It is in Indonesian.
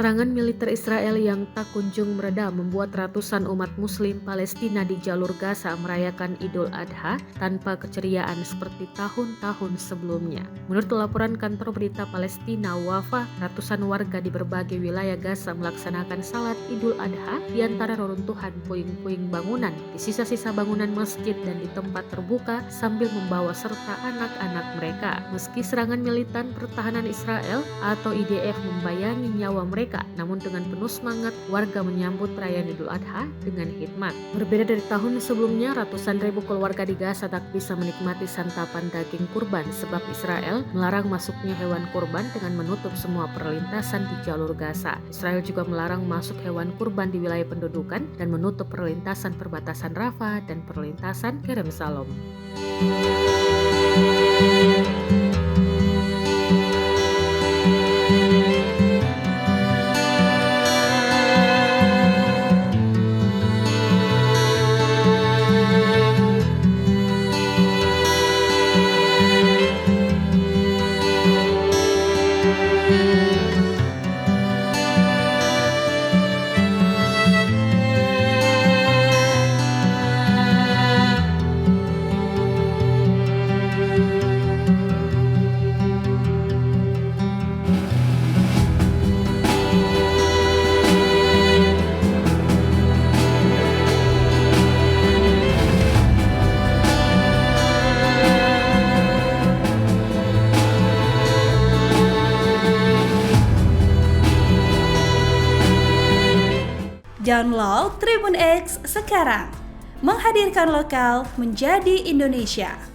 Serangan militer Israel yang tak kunjung mereda membuat ratusan umat muslim Palestina di jalur Gaza merayakan Idul Adha tanpa keceriaan seperti tahun-tahun sebelumnya. Menurut laporan kantor berita Palestina Wafa, ratusan warga di berbagai wilayah Gaza melaksanakan salat Idul Adha di antara reruntuhan puing-puing bangunan, di sisa-sisa bangunan masjid dan di tempat terbuka sambil membawa serta anak-anak mereka. Meski serangan militan pertahanan Israel atau IDF membayangi nyawa mereka, namun dengan penuh semangat warga menyambut perayaan Idul Adha dengan hikmat. Berbeda dari tahun sebelumnya, ratusan ribu keluarga di Gaza tak bisa menikmati santapan daging kurban sebab Israel melarang masuknya hewan kurban dengan menutup semua perlintasan di jalur Gaza. Israel juga melarang masuk hewan kurban di wilayah pendudukan dan menutup perlintasan perbatasan Rafah dan perlintasan Kerem Shalom. Download Tribun X sekarang, menghadirkan lokal menjadi Indonesia.